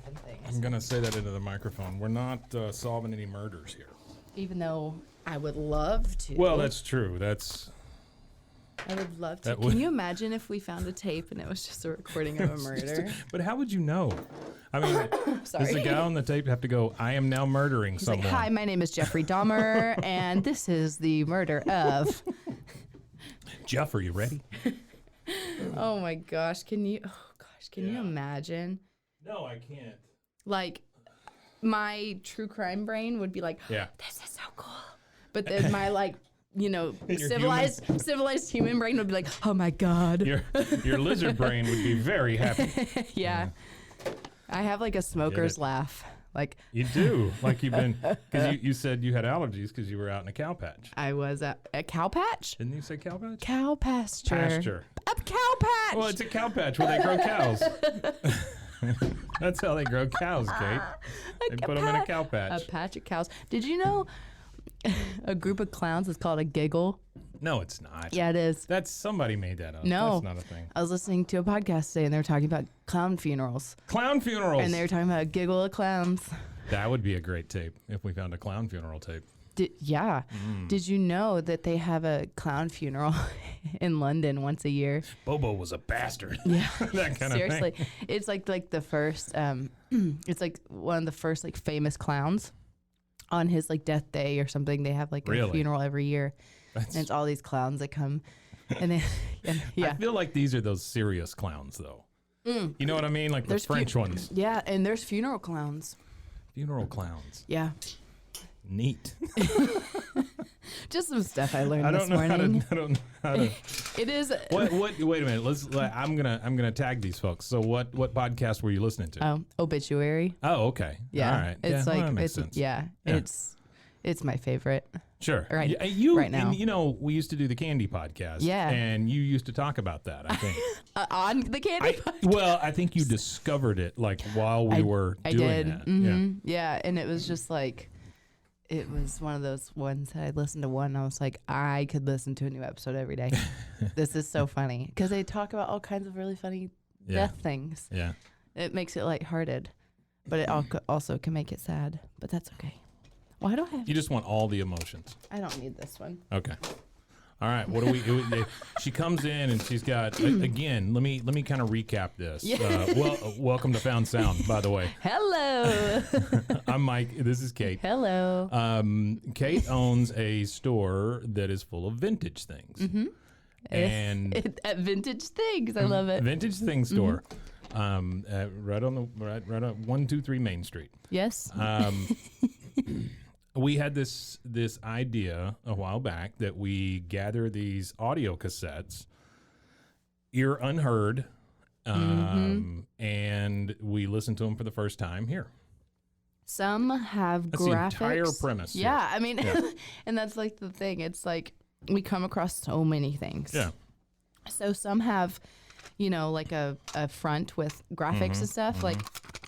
happen things. I'm going to say that into the microphone. We're not solving any murders here. Even though I would love to. Well, that's true. I would love to. Can you imagine if we found a tape and it was just a recording of a murder? But how would you know? I mean, does the guy on the tape have to go, I am now murdering someone? Like, hi, my name is Jeffrey Dahmer, and this is the murder of... Jeff, are you ready? Oh, my gosh. Can you imagine? No, I can't. Like, my true crime brain would be like, this is so cool. But then my, like... civilized human brain would be like, oh my God. Your lizard brain would be very happy. Yeah. I have like a smoker's laugh. Like you do, like you've been, because you said you had allergies because you were out in a cow patch. I was at a cow patch? Didn't you say cow patch? Cow pasture. A cow patch. Well, it's a cow patch where they grow cows. That's how they grow cows, Kate. They put them in a cow patch. A patch of cows. Did you know a group of clowns is called a giggle? No, it's not. Yeah, it is. That's somebody made that up. No, that's not a thing. I was listening to a podcast today, and they were talking about clown funerals. Clown funerals. And they were talking about a giggle of clowns. That would be a great tape if we found a clown funeral tape. Did you know that they have a clown funeral in London once a year? Bobo was a bastard. Yeah, that kind seriously. of thing. It's like the first. It's like one of the first like famous clowns. On his like death day or something, they have like a funeral every year, and it's all these clowns that come, and they, I feel like these are those serious clowns, though. You know what I mean? Like the French ones. Yeah, and there's funeral clowns. Funeral clowns. Yeah. Neat. Just some stuff I learned this morning. I don't know how to. It is. What? Wait a minute. I'm gonna tag these folks. So what podcast were you listening to? Obituary. Oh, okay. Yeah. All right. It's like that makes sense. Yeah. It's my favorite. Sure. Right. Right now. And, we used to do the Candy podcast. Yeah. And you used to talk about that, I think. On the Candy podcast? Well, I think you discovered it like while we were doing that. Mm-hmm. Yeah. And it was just like, it was one of those ones that I listened to one and I was like, I could listen to a new episode every day. This is so funny. Because they talk about all kinds of really funny death things. Yeah. It makes it lighthearted. But it also can make it sad. But that's okay. Why do I have... You just want all the emotions. I don't need this one. Okay. All right. What do we? She comes in and she's got again. Let me kind of recap this. Yeah. Welcome to Found Sound, by the way. Hello. I'm Mike. This is Kate. Hello. Kate owns a store that is full of vintage things. Mm-hmm. And at Vintage Things, I love it. Vintage Things store. Right on 123 Main Street. Yes. We had this idea a while back that we gather these audio cassettes, you're unheard, and we listen to them for the first time here. Some have That's graphics. the entire premise. Yeah, I mean, and that's like the thing. It's like we come across so many things. Yeah. So some have, like a front with graphics and stuff. Like,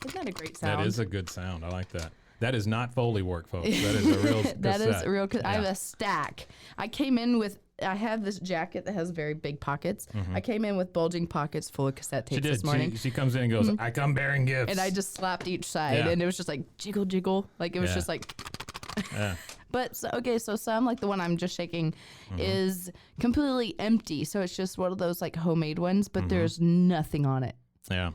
isn't that a great sound? That is a good sound. I like that. That is not Foley work, folks. That is a real That cassette. is a real I have a stack. I came in with, I have this jacket that has very big pockets. I came in with bulging pockets full of cassette tapes this morning. She comes in and goes, I come bearing gifts. And I just slapped each side and it was just like jiggle, jiggle. Like it was just like. But so some, like the one I'm just shaking, is completely empty. So it's just one of those like homemade ones, but there's nothing on it. Yeah.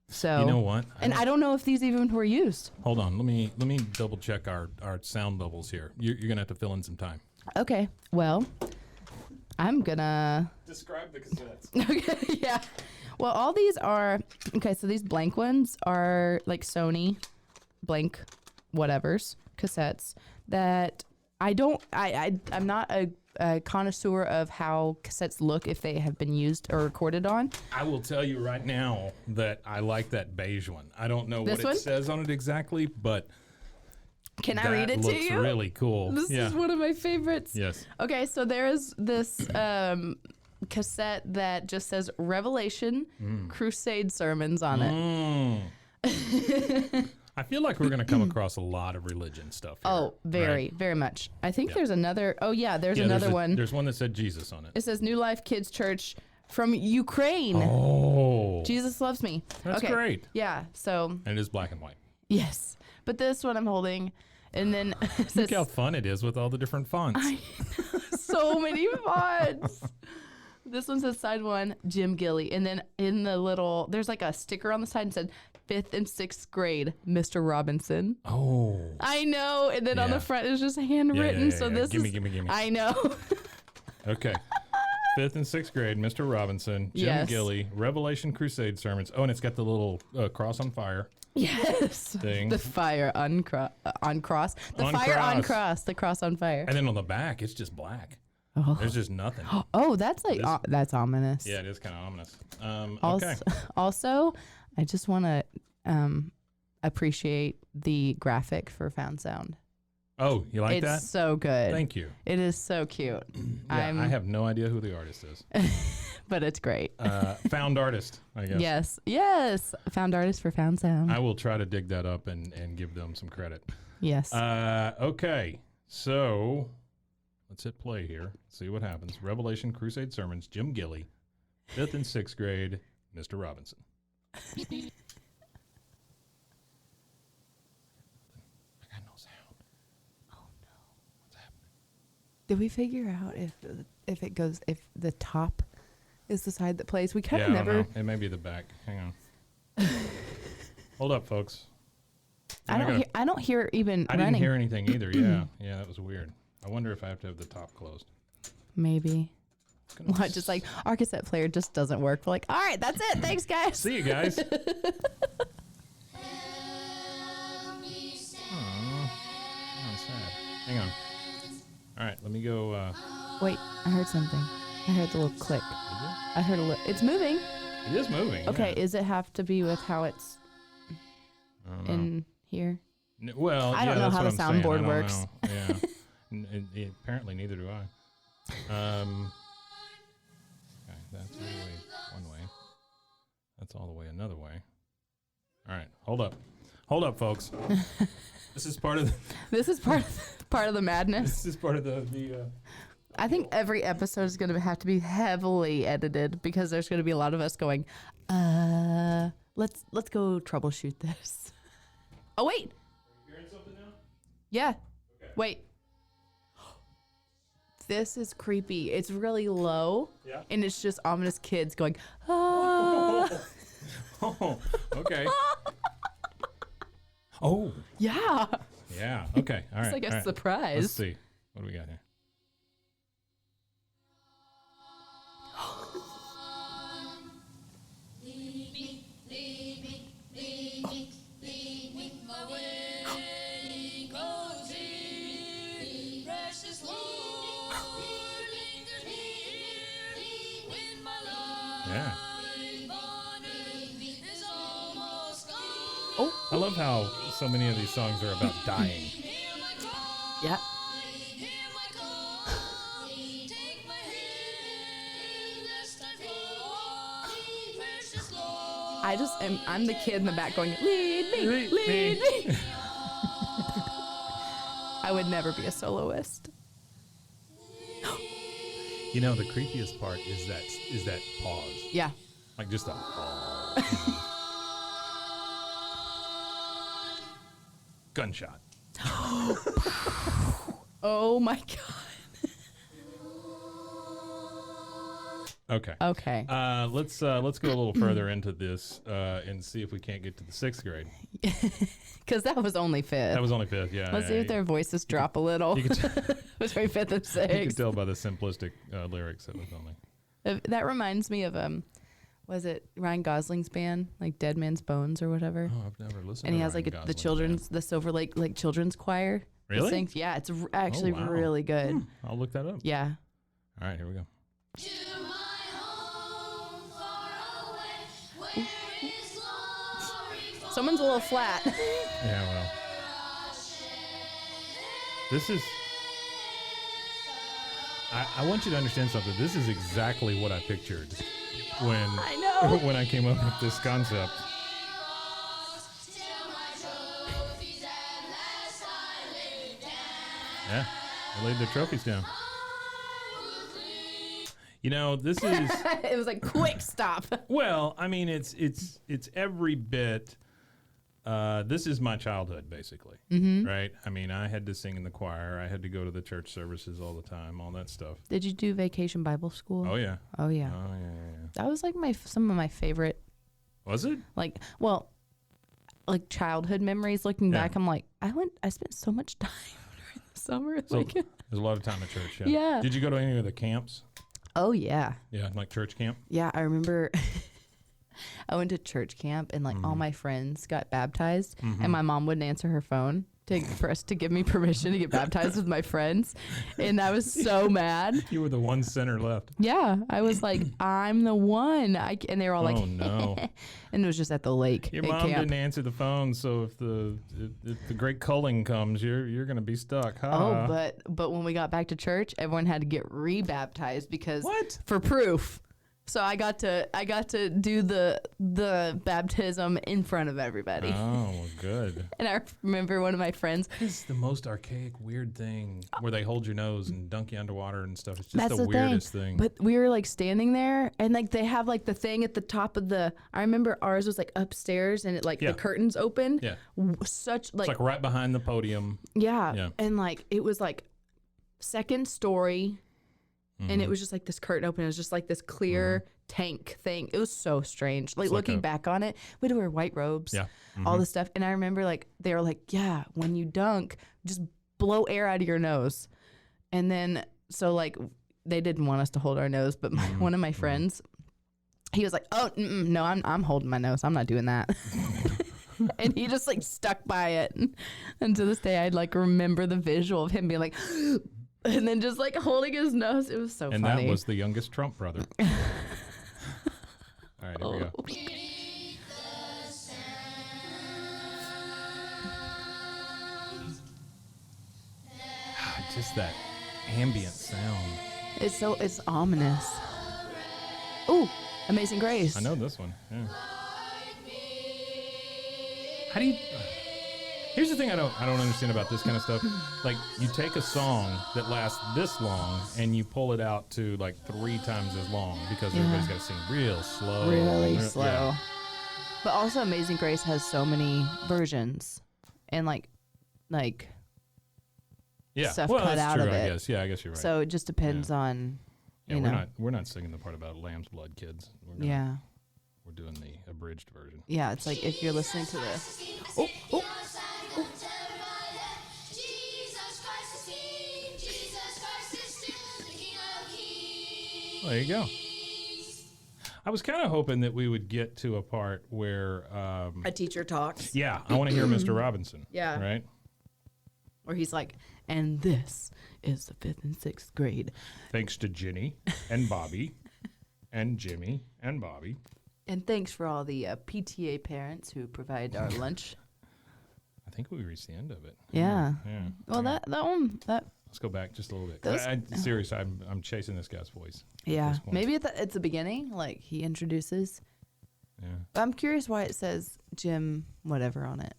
So you know what? I don't know if these even were used. Hold on, let me double check our sound levels here. You're gonna have to fill in some time. Okay. Well, I'm gonna describe the cassettes. Okay. Yeah. Well, all these are okay. So these blank ones are like Sony blank whatevers cassettes that I'm not a connoisseur of how cassettes look if they have been used or recorded on. I will tell you right now that I like that beige one. I don't know what it says on it exactly, but can I read it to you? Looks really cool. This is one of my favorites. Yes. Okay, so there is this cassette that just says Revelation Crusade Sermons on it. I feel like we're going to come across a lot of religion stuff here. Oh, very much. I think there's another. Oh, yeah, there's another one. There's one that said Jesus on it. It says New Life Kids Church from Ukraine. Oh. Jesus loves me. That's great. Yeah. So And it is black and white. yes, but this one I'm holding, and then it says, Look how fun it is with all the different fonts. so many fonts. This one says side 1, Jim Gilly, and then in the little, there's like a sticker on the side and said 5th and 6th grade, Mr. Robinson. Oh. I know, and then on Yeah. the front it's just handwritten. So this gimme, is, gimme. I know. Okay. 5th and 6th grade, Mr. Robinson, Jim Yes. Gilly, Revelation Crusade sermons. Oh, and it's got the little cross on fire Yes. thing. The fire on cross. The On fire on cross. cross. The cross on fire. And then on the back, it's just black. Oh, There's just nothing. oh that's like, This- that's ominous. Yeah, it is kind of ominous. Also, Okay. also, I just want to appreciate the graphic for Found Sound. Oh, you like It's that? so good. Thank you. It is so cute. Yeah, I have no idea who the artist is. But it's great. Found artist, I guess. Yes. Yes. Found artist for Found Sound. I will try to dig that up and give them some credit. Yes. Okay, so let's hit play here. See what happens. Revelation Crusade Sermons, Jim Gilly, 5th and 6th grade, Mr. Robinson. I got no sound. Oh no. What's happening? Did we figure out if it goes, if the top is the side that plays? We kind of I don't never. know. It may be the back. Hang on. Hold up, folks. I don't hear even I running. didn't hear anything either. Yeah, that was weird. I wonder if I have to have the top closed. Maybe. It's gonna What, just like our cassette player just doesn't work. We're like, all right, that's it. Thanks, guys. See you guys. Aw, oh, sad. Hang on. All right, let me go. Wait, I heard something. I heard the little click. Did you? I heard a little. It's moving. It is moving. Okay, yeah. does it have to be with how it's I don't know. in here? Well, I don't know that's how what the I'm saying. I soundboard don't works. know. Yeah. Apparently, neither do I. Okay, that's really one way. That's all the way another way. All right, hold up, folks. This is part of the, This is part of the madness. this is part of the I think every episode is going to have to be heavily edited because there's going to be a lot of us going, let's go troubleshoot this. Oh wait. Are you hearing something now? Yeah. Okay. Wait. This is creepy. It's really low. Yeah. And it's just ominous kids going, ah. Oh, okay. Oh, Yeah. yeah. Okay. All right. It's like all a right. surprise. Let's see. What do we got here? Yeah. Oh. I love how so many of these songs are about dying. Yeah. I'm the kid in the back going, lead me, Lead lead me." me. I would never be a soloist. You know, the creepiest part is that pause. Yeah. Like just a pause. Gunshot. Oh my God. Okay. Okay. Let's go a little further into this and see if we can't get to the 6th grade. Because that was only fifth. That was only 5th. Yeah. Let's yeah, see if their voices drop a little. You could, Between fifth and you could sixth. tell by the simplistic lyrics that was only. That reminds me of was it Ryan Gosling's band, like Dead Man's Bones or whatever? Oh, I've never listened. And he to has Ryan like the Gosling children's, the Silver Lake like children's choir. that Really? sings. Yeah, it's actually wow. really good. I'll look that up. Yeah. All right, here we go. Someone's a little flat. Yeah, well. This is. I want you to understand something. This is exactly what I pictured when I know. when I came up with this concept. Yeah, I laid the trophies down. You know, this is It was like quick stop. well. I mean, it's every bit. This is my childhood, basically, right? I mean, I had to sing in the choir. I had to go to the church services all the time, all that stuff. Did you do Vacation Bible School? Oh yeah. Oh yeah. Oh yeah. That was like some of my favorite. Was it? Like childhood memories. Looking back, I'm like, I spent so much time during the summer. So Like, there's a lot of time at church. Yeah. Yeah. Did you go to any of the camps? oh yeah, Yeah, like church camp. yeah. I remember. I went to church camp and like all my friends got baptized, and my mom wouldn't answer her phone for us to give me permission to get baptized with my friends, and I was so mad. You were the one sinner left. Yeah, I was like, I'm the one. And they were all like, Oh no. and it was just at the lake. Your at mom camp. didn't answer the phone, so if the great culling comes, you're gonna be stuck. Ha. Oh, but when we got back to church, everyone had to get rebaptized because What? for proof. So I got to do the baptism in front of everybody. Oh, well, good. And I remember one of my friends. It's the most archaic, weird thing where they hold your nose and dunk you underwater and stuff. It's just That's the the weirdest thing. But we were like standing there, and like they have like the thing at the top of the. I remember ours was like upstairs, and it like Yeah. the curtains open. Yeah. Such It's like right behind the podium. yeah. Yeah. And like it was like second story. And Mm-hmm. it was just like this curtain open. It was just like this clear tank thing. It was so strange. Like It's like looking back on it, we had to wear white robes, Yeah. all this stuff. And I remember like they were like, yeah, when you dunk, just blow air out of your nose. And then so like they didn't want us to hold our nose, but one of my friends, he was like, oh no, I'm holding my nose. I'm not doing that. And he just like stuck by it. And to this day, I'd like remember the visual of him being like. And then just like holding his nose. It was so And funny. that was the youngest Trump brother. All right, here we go. Just that ambient sound. It's ominous. Ooh, Amazing Grace. I know this one. Yeah. How do you? Here's the thing I don't understand about this kind of stuff. Like you take a song that lasts this long and you pull it out to like 3 times as long because everybody's got to sing real slow. Really slow. Yeah. But also Amazing Grace has so many versions and like Yeah. stuff well, cut that's out true, of I it. guess. Yeah, I guess you're right. So it just depends on yeah, you know. we're not singing the part about lamb's blood, kids. Yeah. We're doing the abridged version. Yeah, it's like if you're listening to this. Oh, oh. Well, there you go. I was kind of hoping that we would get to a part where, A teacher talks. yeah, I want to hear Mr. Robinson. Yeah. Right? Where he's like, and this is the 5th and 6th grade. Thanks to Ginny and Bobby and Jimmy and Bobby. And thanks for all the PTA parents who provide our lunch. I think we reached the end of it. Yeah. Yeah. Well, Yeah. that one. Let's go back just a little bit. Those- Seriously, I'm chasing this guy's voice. Yeah. this point. Maybe it's the beginning, like he introduces. Yeah. I'm curious why it says Jim whatever on it.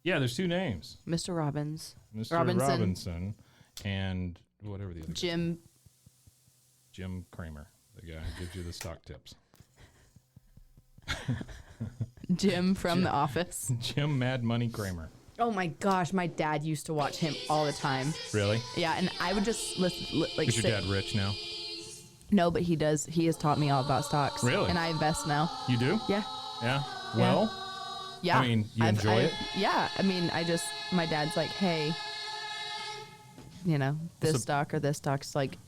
Yeah, there's 2 names. Mr. Robbins. Mr. Robinson. Robinson and whatever the other guy. Jim Kramer, the guy who gives you the stock tips. Jim from The Office. Jim Mad Money Kramer. Oh my gosh, my dad used to watch him all the time. Really? Yeah, and I would just listen like Is your dad rich now? No, but he does. He has taught me all about stocks. Really? And I invest now. You do? Yeah. Yeah. Well, Yeah. I mean, you enjoy it? Yeah. I mean, my dad's like, hey, you know, this So- stock or this stock's like,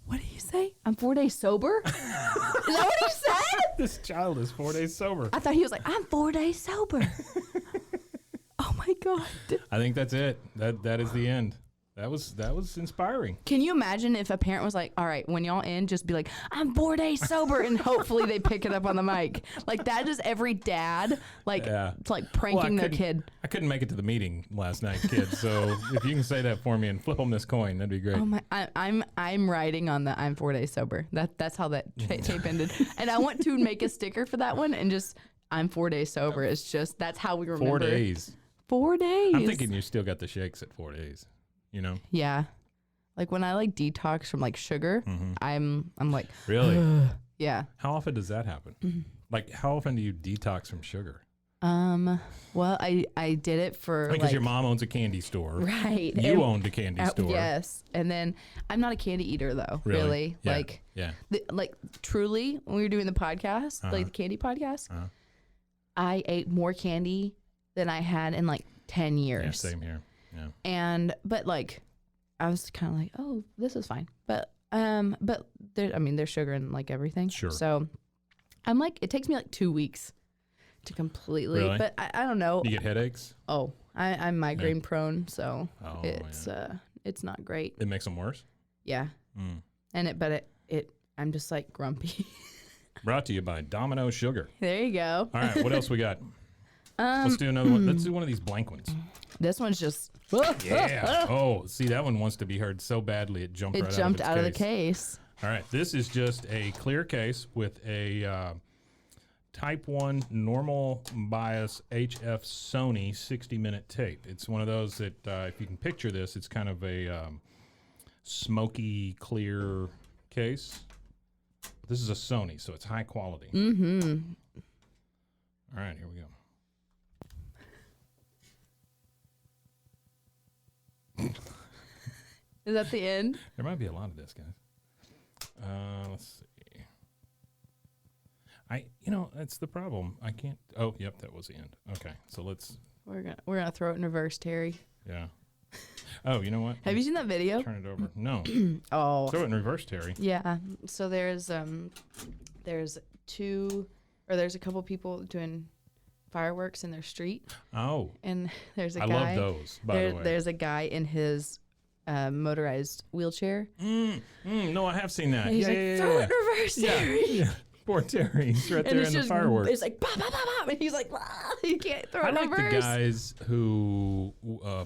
what did he say? I'm 4 days sober? Is that what he said? this child is 4 days sober. I thought he was like, I'm 4 days sober. Oh my God. I think that's it. That is the end. That was inspiring. Can you imagine if a parent was like, all right, when y'all end, just be like, I'm 4 days sober, and hopefully they pick it up on the mic. Like that is every dad, like, Yeah. it's like pranking their kid. I couldn't make it to the meeting last night, kids. So if you can say that for me and flip them this coin, that'd be great. Oh my! I'm writing on the I'm 4 days sober. That's how that tape ended. And I want to make a sticker for that one and just I'm 4 days sober. It's just that's how we remember. 4 days. 4 days. I'm thinking you still got the shakes at 4 days. You know? Yeah. Like when I like detox from like sugar, I'm like Really? yeah. How often does that happen? Like, how often do you detox from sugar? Well, I did it for Because your mom owns a candy store. right. You owned a candy store. Yes. And then I'm not a candy eater though. Really? Yeah. Like yeah. like truly when we were doing the podcast, like the candy podcast, I ate more candy than I had in like 10 years. Yeah, same here. Yeah. But like I was kind of like, oh, this is fine. But there's sugar in like everything. Sure. So I'm like, it takes me like 2 weeks to completely, Really? but I don't know. You get headaches? Oh, I'm migraine prone, so it's not great. It makes them worse? Yeah. And I'm just like grumpy. Brought to you by Domino Sugar. There you go. All right, what else we got? Let's do another one. Let's do one of these blank ones. This one's just Yeah. Oh, see, that one wants to be heard so badly it jumped out of the case. All right, this is just a clear case with a Type 1 normal bias HF Sony 60-minute tape. It's one of those that, if you can picture this, it's kind of a smoky, clear case. This is a Sony, so it's high quality. Mm-hmm. All right, here we go. Is that the end? There might be a lot of this, guys. Let's see. That's the problem. I can't. Oh, yep, that was the end. Okay, so let's. We're gonna throw it in reverse, Terry. Yeah. Oh, you know what? Have you seen that video? Turn it over. No. Oh. Throw it in reverse, Terry. Yeah. So there's a couple people doing fireworks in their street. Oh. And there's a I guy. love those, by the way. There's a guy in his motorized wheelchair. No, I have seen that. And he's like, throw it in reverse, Terry. Yeah. Poor Terry. He's right there in the fireworks. It's like, pop, pop, pop, pop. And he's like, you can't throw it in I like reverse. the guys who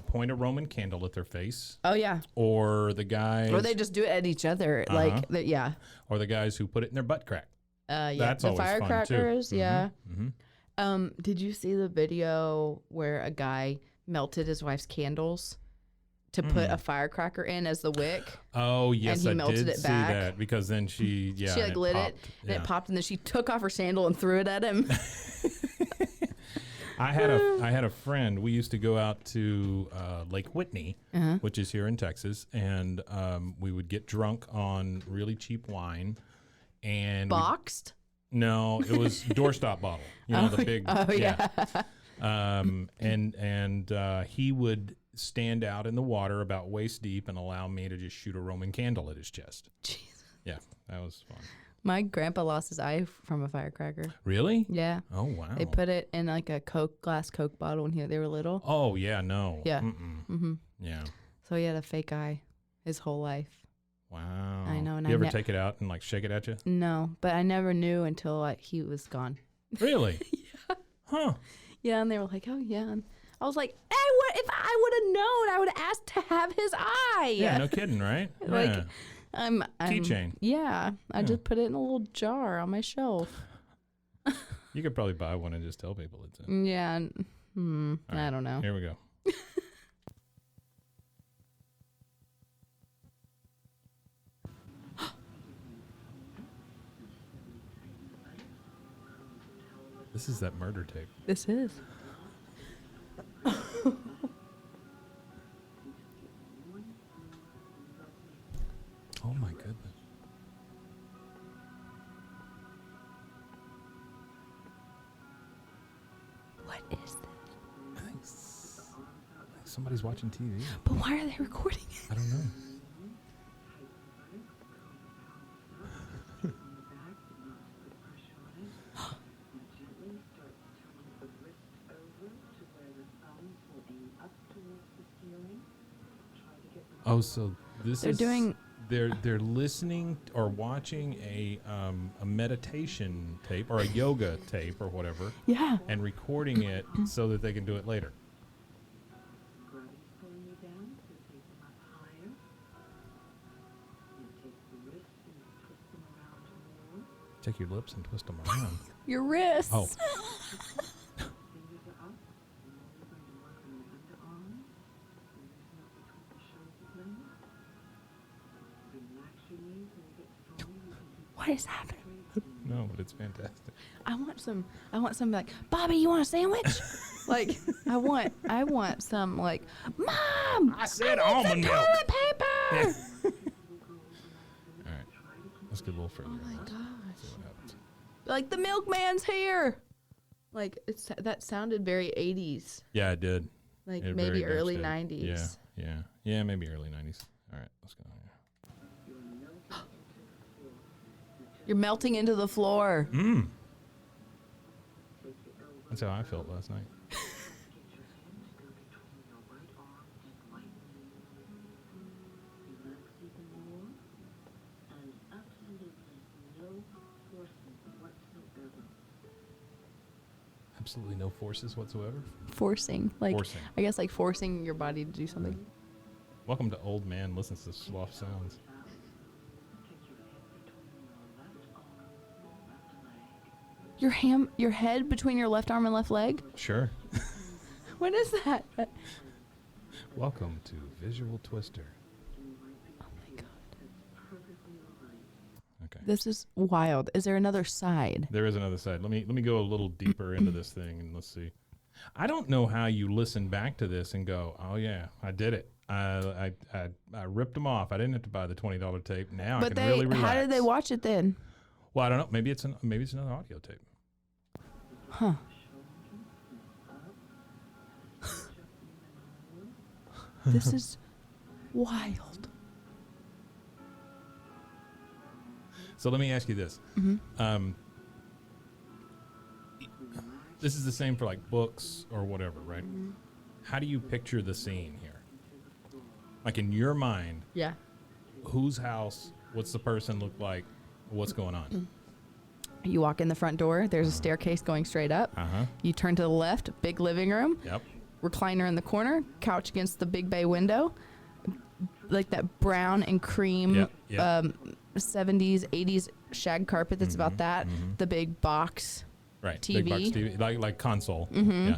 point a Roman candle at their face. Oh, yeah. Or the guys. Or they just do it at each other. Yeah. Or the guys who put it in their butt crack. Yeah. That's the always fun, too. firecrackers, yeah. Mm-hmm. Did you see the video where a guy melted his wife's candles to put a firecracker in as the wick? Oh, yes, and he melted did it see back. that because then she like lit it and it popped, and then she took off her sandal and threw it at him. I had a friend. We used to go out to Lake Whitney, which is here in Texas, and we would get drunk on really cheap wine. And boxed? No, it was doorstop bottle. You know, the big. Oh yeah. And he would stand out in the water about waist deep and allow me to just shoot a Roman candle at his chest. Jesus. Yeah, that was fun. My grandpa lost his eye from a firecracker. Really? Yeah. Oh wow. They put it in like a glass Coke bottle when they were little. Oh yeah, no. Yeah. Mm-hmm. Yeah. So he had a fake eye his whole life. Wow. I know. And you ever take it out and like shake it at you? No, but I never knew until he was gone. Really? Yeah. Huh. Yeah, and they were like, "Oh yeah." And I was like, "Hey, what if I would have known? I would have asked to have his eye." Yeah, no kidding, right? Like, Yeah. I'm keychain. Yeah, I just put it in a little jar on my shelf. You could probably buy one and just tell people it's in. Yeah. I don't know. Here we go. This is that murder tape. This is. Oh my goodness. What is this? I think somebody's watching TV. But why are they recording it? I don't know. Oh, so they're listening or watching a meditation tape or a yoga tape or whatever. Yeah. And recording it so that they can do it later. Take your lips and twist them around. Your wrists. Oh. What is happening? No, but it's fantastic. I want some like, Bobby, you want a sandwich? Like, I want some like, Mom, I said I need almond some milk. toilet paper. All right, let's get a little further. Oh my Let's gosh. see what happens. Like the milkman's here. Like that sounded very 80s. Yeah, it did. Like It maybe very much early did. 90s. Yeah, maybe early 90s. All right, let's go here. You're melting into the floor. That's how I felt last night. Absolutely no forces whatsoever. Forcing. Like, Forcing. I guess like forcing your body to do something. Welcome to Old Man Listens to Sloth Sounds. Your head between your left arm and left leg? Sure. What is that? Welcome to Visual Twister. Oh my god. Okay. This is wild. Is there another side? There is another side. Let me go a little deeper into this thing and let's see. I don't know how you listen back to this and go, "Oh yeah, I did it. I ripped them off. I didn't have to buy the $20 tape. Now I can really relax." How did they watch it then? Well, I don't know. Maybe it's another audio tape. Huh. This is wild. So let me ask you this. This is the same for like books or whatever, right? How do you picture the scene here? Like in your mind, Yeah. whose house? What's the person look like? What's going on? You walk in the front door. There's a staircase going straight up. You turn to the left, big living room. Yep. Recliner in the corner, couch against the big bay window, like that brown and cream Yep. 70s, 80s shag carpet that's about that. The big box. Right. TV. Big box TV, like console. Yeah.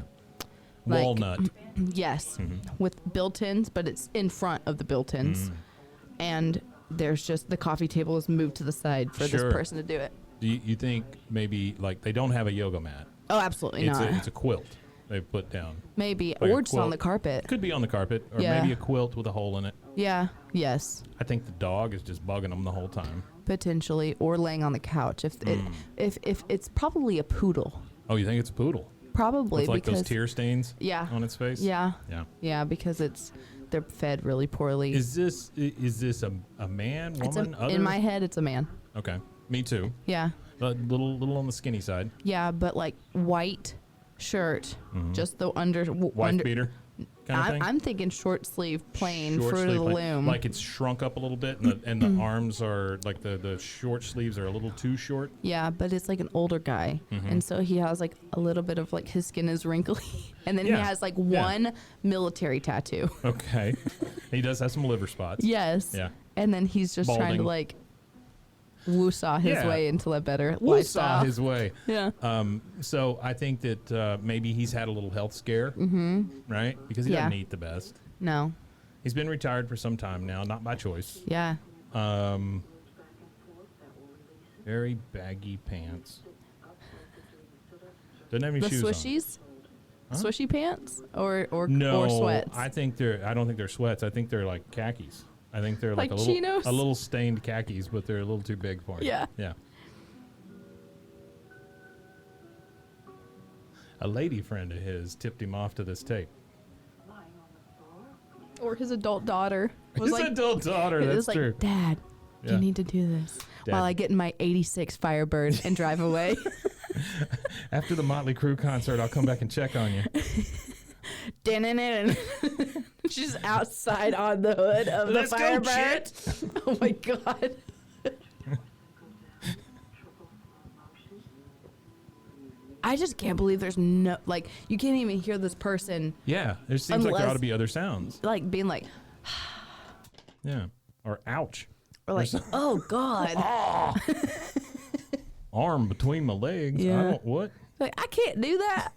Like- Walnut. Yes, with built-ins, but it's in front of the built-ins. And there's just the coffee table is moved to the side for Sure. this person to do it. Do you think maybe like they don't have a yoga mat? Oh, absolutely It's not. it's a quilt they put down. Maybe. like a Or just on quilt. the carpet. Could be on the carpet, or Yeah. maybe a quilt with a hole in it. Yeah. Yes. I think the dog is just bugging them the whole time. Potentially. Or laying on the couch. If it's probably a poodle. Oh, you think it's a poodle? Probably With like because those tear stains yeah. on its face? Yeah. Yeah. Yeah, because they're fed really poorly. Is this a man, woman, other? In my head, it's a man. Okay. Me too. Yeah. A little on the skinny side. Yeah, but like white shirt, just the Wife beater kind of thing? I'm thinking short sleeve, plain, Short fruit of sleeve, the loom. like it's shrunk up a little bit, and the arms are like the short sleeves are a little too short. Yeah, but it's like an older guy, and so he has like a little bit of like his skin is wrinkly, and then he Yeah. has like Yeah. one military tattoo. Okay. He does have some liver spots. Yes. Yeah. And then he's just trying to Balding. like woo-saw his Yeah. way into a better Saw lifestyle. his way. Yeah. So I think that maybe he's had a little health scare, right? Because he Yeah. doesn't eat the best. No. He's been retired for some time now, not by choice. Yeah. Very baggy pants. Doesn't have any The shoes on. swishies? Huh? Swishy pants or No, sweats? I don't think they're sweats. I think they're like khakis. I think they're like, Like a chinos? little stained khakis, but they're a little too big for him. Yeah. Yeah. A lady friend of his tipped him off to this tape. Or his adult daughter was His like, adult daughter, it that's was like, true. Dad, Yeah. you need to do this Dad. while I get in my 86 Firebird and drive away. After the Motley Crue concert, I'll come back and check on you. She's outside on the hood of Let's the go, Firebird. Chet. Oh my God. I just can't believe there's no, like, you can't even hear this person, Yeah, there seems like there ought Unless- to be other sounds. like, being like, Yeah. Or ouch. or like, oh God. Arm between my legs. Yeah. What? Like, I can't do that.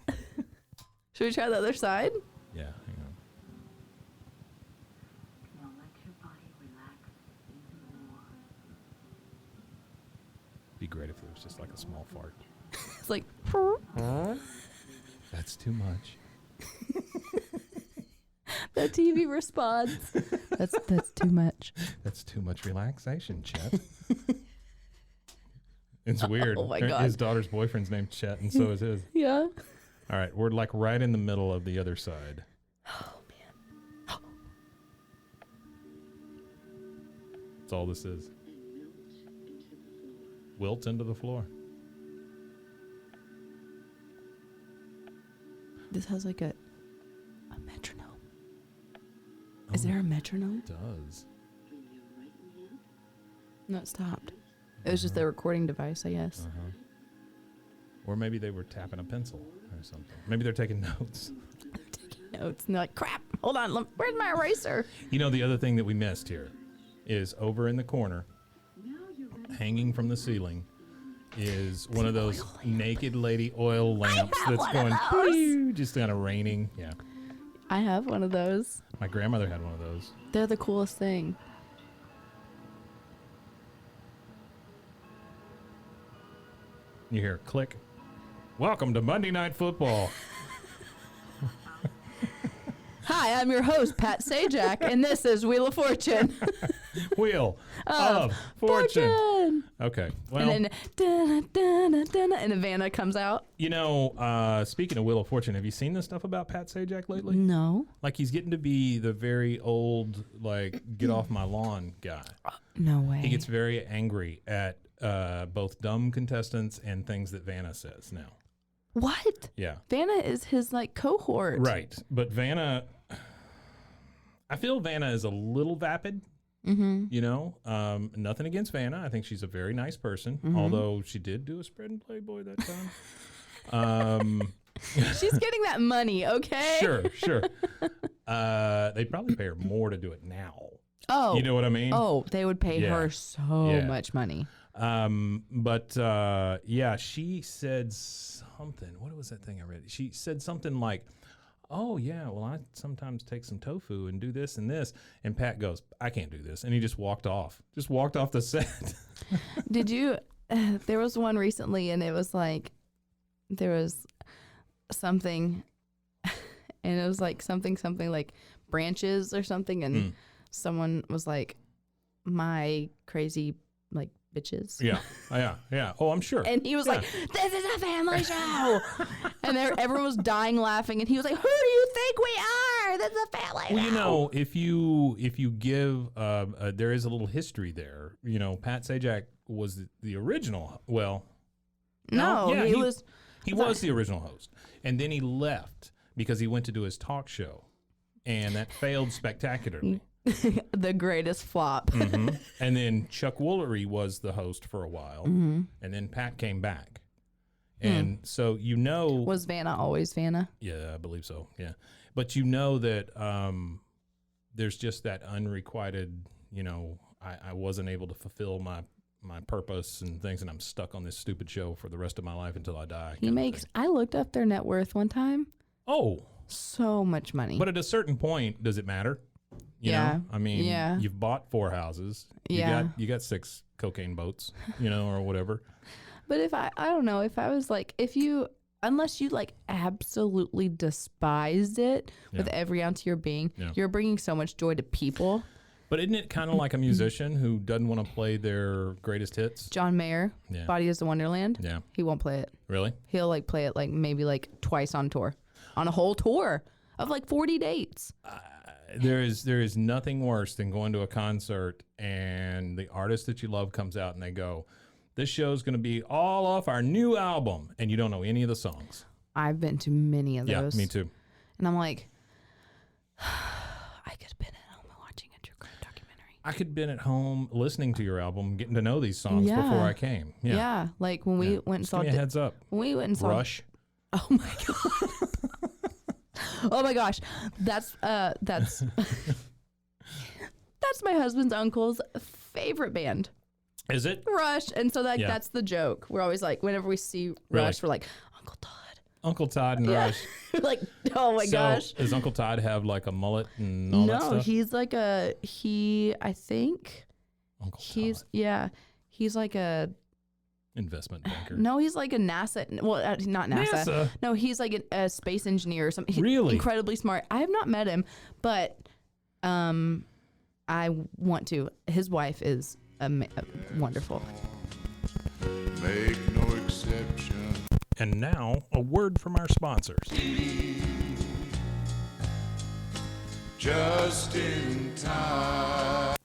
Should we try the other side? Yeah, hang on. Now let your body relax even more. great if it was just like a small fart. It's like, That's too much. the TV responds. That's too much. That's too much relaxation, Chet. It's weird. Oh my God. His daughter's boyfriend's named Chet, and so is his. Yeah. All right, we're like right in the middle of the other side. Oh man. That's all this is. Wilt into the floor. This has like a metronome. Is there a metronome? It does. No, it stopped. It was just the recording device, I guess. Or maybe they were tapping a pencil or something. Maybe they're taking notes. They're taking notes and they're like, crap, hold on, where's my eraser? You know, the other thing that we missed here is over in the corner, hanging from the ceiling, is one of those naked lady oil lamps that's going, "Pew," just kind of raining. Yeah. I have one of those. My grandmother had one of those. They're the coolest thing. You hear a click. Welcome to Monday Night Football. Hi, I'm your host, Pat Sajak, and this is Wheel of Fortune. Wheel of Fortune. Okay. Well, And then, dun-dun-dun-dun-dun, and the Vanna comes out. you know, speaking of Wheel of Fortune, have you seen the stuff about Pat Sajak lately? No. Like, he's getting to be the very old, like, get off my lawn guy. No way. He gets very angry at both dumb contestants and things that Vanna says now. What? Yeah. Vanna is his, like, cohort. Right. But Vanna, I feel Vanna is a little vapid. Mm-hmm. You know, nothing against Vanna. I think she's a very nice person, although she did do a spread in Playboy that time. She's getting that money, okay? Sure. They'd probably pay her more to do it now. Oh. You know what I mean? Oh, they would pay Yeah. her so Yeah. much money. But yeah, she said something. What was that thing I read? She said something like, "Oh yeah, well I sometimes take some tofu and do this and this." And Pat goes, "I can't do this," and he just walked off. Just walked off the set. Did you? There was one recently, and it was like there was something, and it was like something like branches or something, and someone was like, "My crazy like bitches." Yeah. Oh, I'm sure. And he was like, "This is a family show," and everyone was dying laughing, and he was like, "Who do you think we are? This is a family show." Well, you know, if you give, there is a little history there. You know, Pat Sajak was the original. Well, No, yeah, he was. He was the original host, and then he left because he went to do his talk show, and that failed spectacularly. The greatest flop. And then Chuck Woolery was the host for a while, and then Pat came back, and so you know, Was Vanna always Vanna? yeah, I believe so, yeah, but you know that there's just that unrequited, you know, I wasn't able to fulfill my purpose and things, and I'm stuck on this stupid show for the rest of my life until I die. He makes. I looked up their net worth one time. Oh, So much money. but at a certain point, does it matter? You Yeah. know? I mean, Yeah. you've bought 4 houses. Yeah. You got 6 cocaine boats, you know, or whatever. But if I don't know, if I was like, unless you like absolutely despised it with Yeah. every ounce of your being, Yeah. you're bringing so much joy to people. But isn't it kind of like a musician who doesn't want to play their greatest hits? John Mayer, Yeah. Body is the Wonderland. Yeah. He won't play it. Really? He'll like play it like maybe like twice on tour, on a whole tour of like 40 dates. There is nothing worse than going to a concert and the artist that you love comes out and they go, "This show's going to be all off our new album," and you don't know any of the songs. I've been to many of those. Yeah, me too. And I'm like, I could have been at home watching a true crime documentary. I could have been at home listening to your album, getting to know these songs Yeah. before I came. Yeah. Yeah, like when we went and Just saw give me a heads up. when we went and saw Rush. Oh my god. Oh my gosh. That's that's my husband's uncle's favorite band. Is it? Rush. And so Yeah. that's the joke. We're always like, whenever we see Really? Rush, we're like, Uncle Todd. Uncle Todd and Yeah. Rush. Like, oh my So, gosh. does Uncle Todd have like a mullet and all that No, stuff? he's like I think Uncle he's Todd. yeah. He's like a Investment banker. No, he's like a NASA. Well, not NASA. No, he's like a space engineer or something. He's Really? incredibly smart. I have not met him, but I want to. His wife is wonderful. Make no exception. And now, a word from our sponsors. Just in time.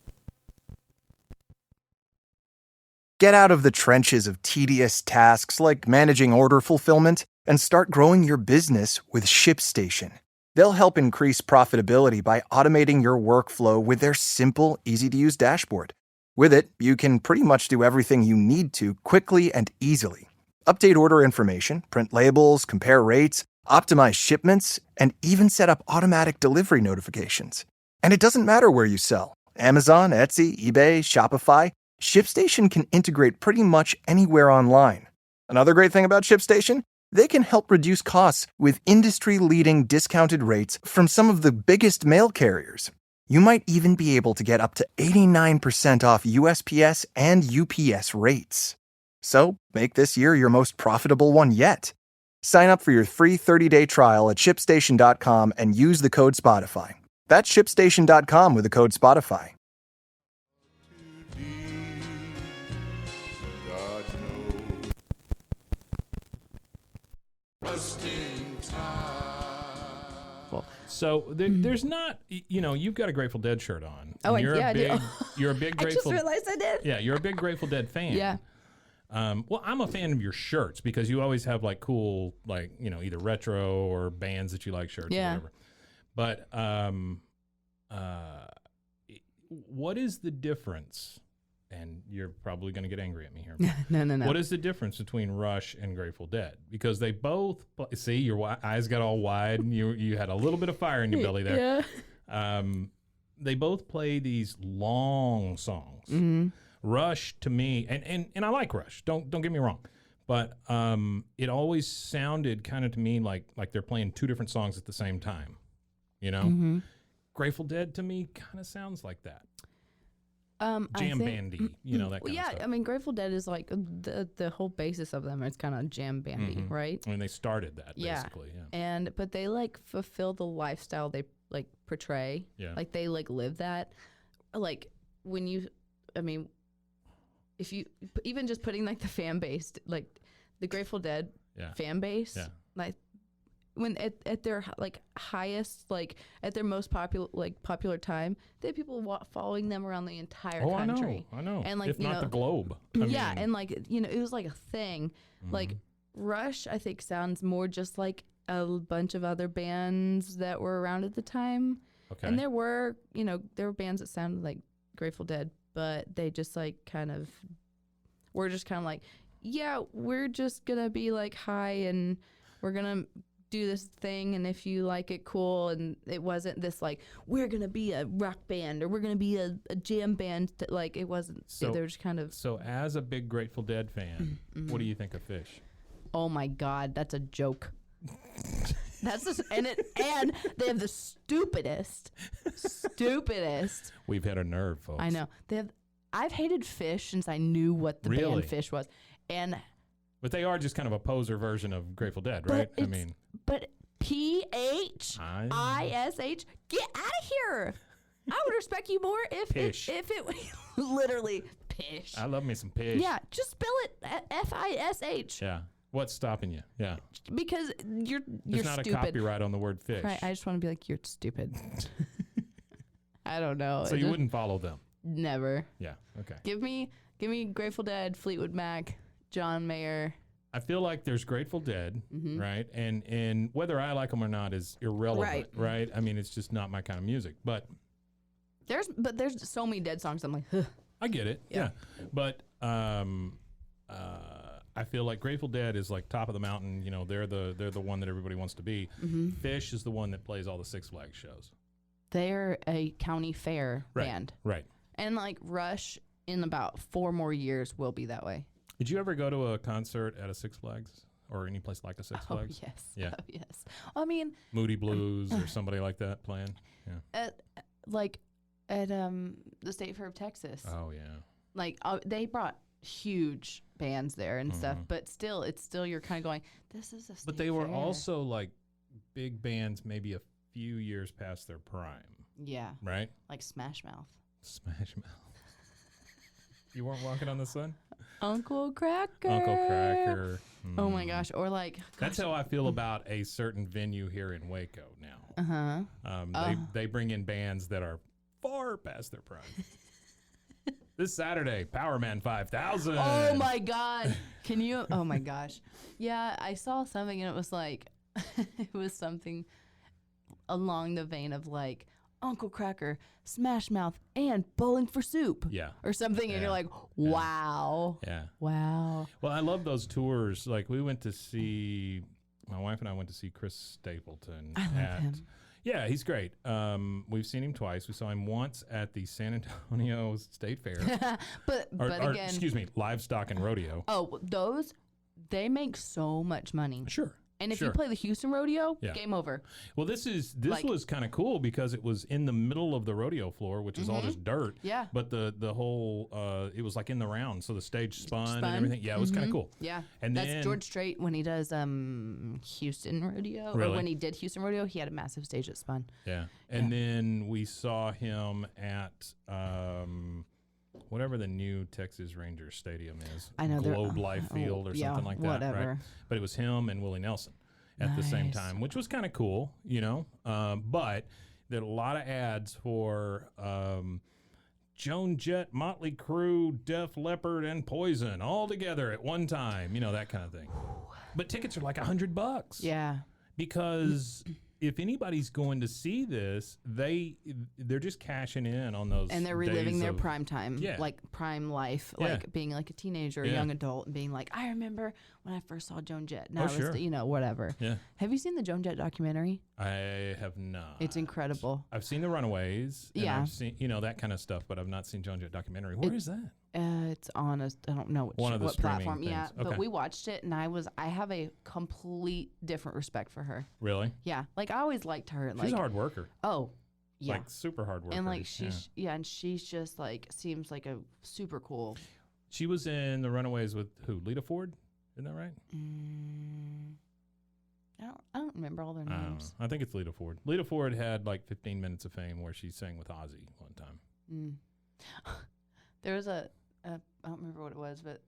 Get out of the trenches of tedious tasks like managing order fulfillment and start growing your business with ShipStation. They'll help increase profitability by automating your workflow with their simple, easy-to-use dashboard. With it, you can pretty much do everything you need to quickly and easily. Update order information, print labels, compare rates, optimize shipments, and even set up automatic delivery notifications. And it doesn't matter where you sell. Amazon, Etsy, eBay, Shopify, ShipStation can integrate pretty much anywhere online. Another great thing about ShipStation? They can help reduce costs with industry-leading discounted rates from some of the biggest mail carriers. You might even be able to get up to 89% off USPS and UPS rates. So, make this year your most profitable one yet. Sign up for your free 30-day trial at ShipStation.com and use the code Spotify. That's ShipStation.com with the code Spotify. God knows. Just in time. So there's not, you've got a Grateful Dead shirt on. Oh, and I do. You're a big I Grateful. just realized I did. Yeah, you're a big Grateful Dead fan. Yeah. Well, I'm a fan of your shirts because you always have like cool, like, either retro or bands that you like shirts or whatever. But what is the difference? And you're probably going to get angry at me here. No. What is the difference between Rush and Grateful Dead? Because they both see, your eyes got all wide. And you had a little bit of fire in your belly there. Yeah. They both play these long songs. Mm-hmm. Rush to me, and I like Rush. Don't get me wrong, but it always sounded kind of to me like they're playing two different songs at the same time. Mm-hmm. Grateful Dead to me kind of sounds like that. Jam bandy, that kind of stuff. I mean, Grateful Dead is like the whole basis of them is kind of jam bandy, right? I mean, they started that basically, yeah. But they like fulfill the lifestyle they like portray. Yeah. Like they like live that. Like when you, I mean, if you even just putting like the fan base, like the Grateful Dead fan base, like when at their like highest, like at their most popular time, they had people following them around the entire country. I know. And like if not the globe. And like it was like a thing. Like Rush, I think sounds more just like a bunch of other bands that were around at the time. Okay. And there were bands that sounded like Grateful Dead, but they just like we're just kind of like, yeah, we're just gonna be like high and we're gonna do this thing, and if you like it, cool. And it wasn't this like, we're gonna be a rock band or we're gonna be a jam band. Like it wasn't. So they're just kind of. So as a big Grateful Dead fan, what do you think of Fish? Oh my God, that's a joke. That's just, and they have the stupidest. We've had a nerve, folks. I know I've hated Fish since I knew what the band Fish was, but they are just kind of a poser version of Grateful Dead, right? But PHISH, get out of here! I would respect you more if it literally Pish. I love me some Pish. Yeah, just spell it FISH. Yeah. What's stopping you? Yeah. Because you're There's not stupid. a copyright on the word fish. Right. I just want to be like, you're stupid. I don't know. So you wouldn't follow them? Never. Yeah. Okay. Give me Grateful Dead, Fleetwood Mac, John Mayer. I feel like there's Grateful Dead, right? And whether I like them or not is irrelevant, right? I mean, it's just not my kind of music. But there's so many Dead songs. I'm like, ugh. I get it. Yeah. But I feel like Grateful Dead is like top of the mountain. You know, they're the one that everybody wants to be. Fish is the one that plays all the Six Flags shows. They're a county fair band. Right. And like Rush in about 4 more years will be that way. Did you ever go to a concert at a Six Flags or any place like a Six Flags? Oh, yes. Yeah. Oh, yes. I mean, Moody Blues or somebody like that playing. Yeah. At the State Fair of Texas. Oh yeah. Like they brought huge bands there and stuff, but still, you're kind of going, this is a state But they were fair. also like big bands, maybe a few years past their prime, Yeah, right? like Smash Mouth. Smash Mouth. You weren't walking on the sun? Uncle Cracker. Uncle Cracker. Oh my gosh. Or like, That's how I feel about a certain venue here in Waco now. They bring in bands that are far past their prime. This Saturday, Power Man 5000. oh my God. Can you? Oh my gosh. Yeah, I saw something and it was like, it was something along the vein of like, Uncle Cracker, Smash Mouth, and Bowling for Soup. Yeah. Or something. And Yeah. you're like, wow. Yeah. Wow. Well, I love those tours. Like we went to see, my wife and I went to see Chris Stapleton. I love him. Yeah, he's great. We've seen him twice. We saw him once at the San Antonio State Fair. But or, again, excuse me, Livestock and Rodeo. oh, those, they make so much money. Sure. And if sure. you play the Houston Rodeo, Yeah. game over. Well, this like- was kind of cool because it was in the middle of the rodeo floor, which is all just dirt. Yeah. But the whole it was like in the round, so the stage spun and Spun. everything. Yeah, it was kind of cool. Yeah. And that's then George Strait when he does Houston Rodeo. Or Really? when he did Houston Rodeo, he had a massive stage that spun. Yeah. And then we saw him at whatever the new Texas Rangers Stadium is. I know they're- Globe Life Field or yeah, something like that. whatever. Right? But it was him and Willie Nelson at the same Nice. time, which was kind of cool, you know. But there are a lot of ads for Joan Jett, Motley Crue, Def Leppard, and Poison all together at one time, you know, that kind of thing. But tickets are like $100. Yeah. Because if anybody's going to see this, they're just cashing in on those. And they're reliving days their of- prime time, Yeah. like prime life, Yeah. like being like a teenager, a Yeah. young adult, and being like, I remember when I first saw Joan Jett. And Oh, I was, sure. you know, whatever. Yeah, Have you seen the Joan Jett documentary? I have not. It's incredible. I've seen The Runaways. And Yeah. I've seen, you know, that kind of stuff, but I've not seen Joan Jett documentary. Where is that? It's on a, I don't know One of the what streaming platform. things. Yeah, Okay. but we watched it, and I have a complete different respect for her. Really? Yeah, like I always liked her. She's Like, a hard worker. oh, yeah, Like super hard worker. and like yeah. and she's just like seems like a super cool. She was in The Runaways with who? Lita Ford? Isn't that right? I don't remember all their I don't know. names. I think it's Lita Ford. Lita Ford had like 15 minutes of fame where she sang with Ozzy one time. There was I don't remember what it was, but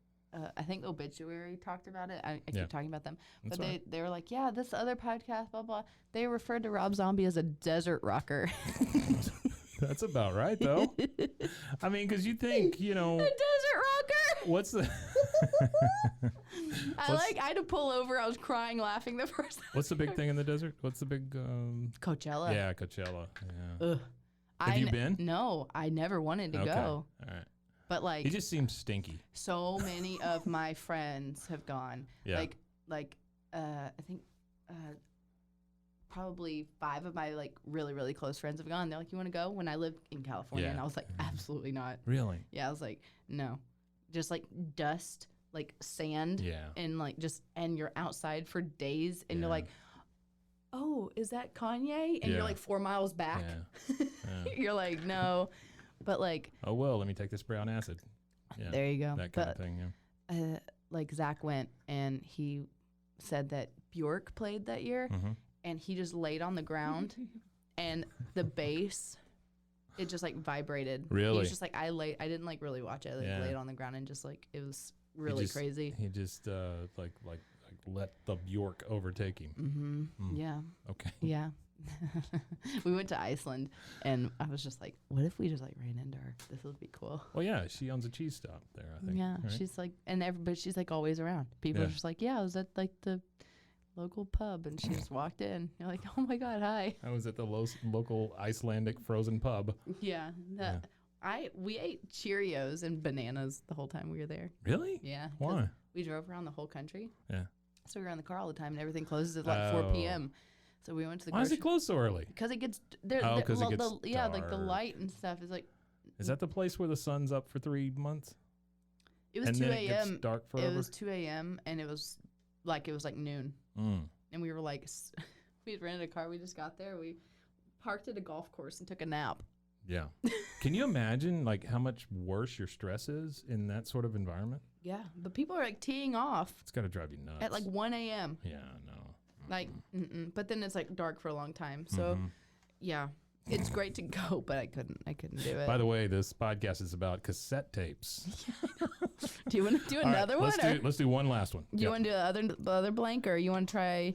I think Obituary talked about it. I Yeah. keep talking about them, That's but right. they were like, yeah, this other podcast, blah blah. They referred to Rob Zombie as a desert rocker. That's about right, though. I mean, because you think, you know, A desert rocker. what's the I had to pull over. I was crying, laughing the first time. what's the big thing in the desert? What's the big? Coachella. Yeah, Coachella. Yeah. Ugh. Have you been? No, I never wanted to Okay. go. All right. But like, It just seems stinky. so many of my friends have gone. Yeah. I think probably 5 of my like really really close friends have gone. They're like, you want to go? When I lived in California, Yeah. and I was like, absolutely not. Really? Yeah, I was like, no, just like dust, like sand, Yeah. and like and you're outside for days, and Yeah. you're like, oh, is that Kanye? And Yeah. you're like 4 miles back. Yeah. Yeah. You're like, no, but like, Oh well, let me take this spray on acid. Yeah. there you go. That kind But of thing. Yeah. like Zach went and he said that Bjork played that year, Mhm. and he just laid on the ground, and the bass, it just like vibrated. He Really? was just like, I didn't like really watch it. I like, Yeah. laid on the ground and just like it was He really just- crazy. He just like let the Bjork overtake him. Yeah, Okay. yeah. We went to Iceland, and I was just like, what if we just like ran into her? This would be cool. Well, yeah, she owns a cheese stop there, I think. Yeah, right? she's like, and everybody, she's like always around. People Yeah. are just like, yeah, I was at like the local pub, and she just walked in. You're like, oh my god, hi. I was at the local Icelandic frozen pub. Yeah, we ate Cheerios and bananas the whole time we were there. Really? Yeah. 'cause Why? We drove around the whole country, Yeah. so we were in the car all the time, and everything closes at like 4 Oh. p.m. So we went to the Why is it closed so early? because it gets there. Oh, 'cause it gets like the dark. light and stuff is like Is that the place where the sun's up for 3 months? it was and 2 then it gets a.m. dark It forever? was 2 a.m. and it was like noon. And we were like, we had rented a car. We just got there. We parked at a golf course and took a nap. Yeah. Can you imagine like how much worse your stress is in that sort of environment? Yeah, but people are like teeing off It's got to drive you nuts. at like 1 a.m. Yeah, no. Like, but then it's like dark for a long time. So, yeah, it's great to go, but I couldn't do it. By the way, this podcast is about cassette tapes. Do you want to do All right, another one? let's do one last one. Do you want to do the other blank, or you want to try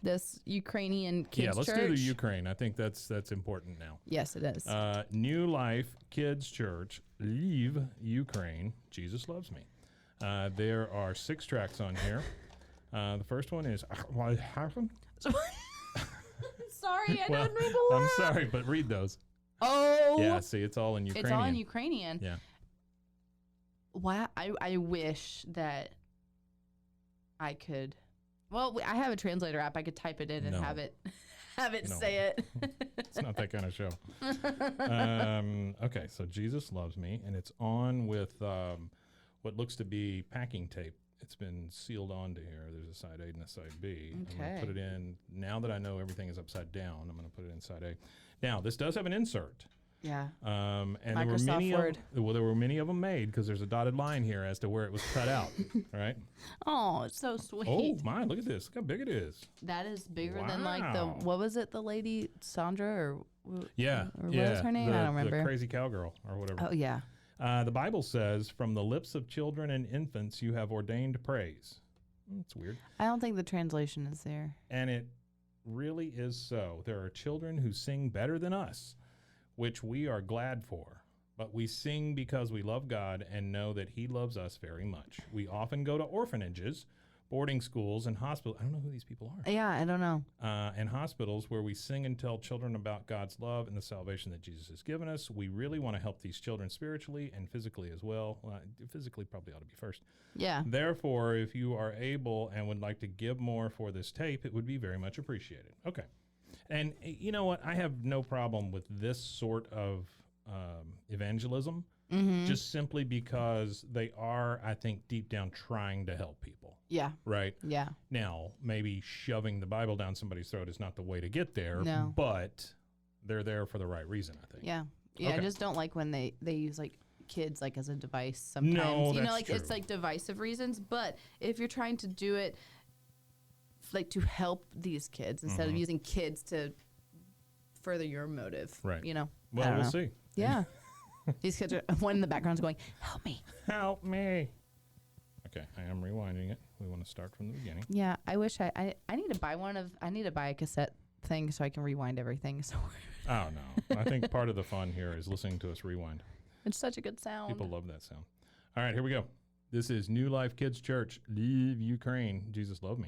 this Ukrainian kids Yeah, let's church? do the Ukraine. I think that's important now. Yes, it is. New Life Kids Church, Leave Ukraine, Jesus Loves Me. There are 6 tracks on here. The first one is Sorry, I well, don't know the I'm word. sorry, but read those. Oh, Yeah, see, it's all in Ukrainian. it's all in Ukrainian. Yeah. Wow, I wish that I could. Well, I have a translator app. I could type it in and No. have it No. say it. It's not that kind of show. Okay, so Jesus Loves Me, and it's on with what looks to be packing tape. It's been sealed onto here. There's a side A and a side B. I'm going Okay. to put it in. Now that I know everything is upside down, I'm going to put it in side A. Now, this does have an insert. Yeah. And Microsoft Word. there were many of them made because there's a dotted line here as to where it was cut out. Right? Oh, it's so sweet. Oh, my, look at this. Look how big it is. That is bigger than like the Wow. what was it? The lady Sandra or Yeah. Or what yeah. was her name? I don't remember. The crazy cowgirl or whatever. Oh yeah. The Bible says, from the lips of children and infants you have ordained praise. That's weird. I don't think the translation is there. And it really is so. There are children who sing better than us, which we are glad for. But we sing because we love God and know that he loves us very much. We often go to orphanages, boarding schools, and hospitals. I don't know who these people are. Yeah, I don't know. And hospitals where we sing and tell children about God's love and the salvation that Jesus has given us. We really want to help these children spiritually and physically as well. Physically probably ought to be first. Yeah. Therefore, if you are able and would like to give more for this tape, it would be very much appreciated. Okay. And you know what? I have no problem with this sort of evangelism, just simply because they are, I think, deep down trying to help people. Yeah. Right? Yeah. Now, maybe shoving the Bible down somebody's throat is not the way to get there, No. but they're there for the right reason, I think. Yeah. Yeah. I Okay. just don't like when they use like kids like as a device sometimes. No, you know, that's like it's true. like divisive reasons. But if you're trying to do it like to help these kids instead of using kids to further your motive. Right. You know. I Well, don't we'll know. see. Yeah. These kids are one in the background's going, help me. Help me. Okay, I am rewinding it. We want to start from the beginning. Yeah, I wish I need to buy I need to buy a cassette thing so I can rewind everything. So Oh, no. I think part of the fun here is listening to us rewind. it's such a good sound. People love that sound. All right, here we go. This is New Life Kids Church, Leave Ukraine, Jesus Love Me.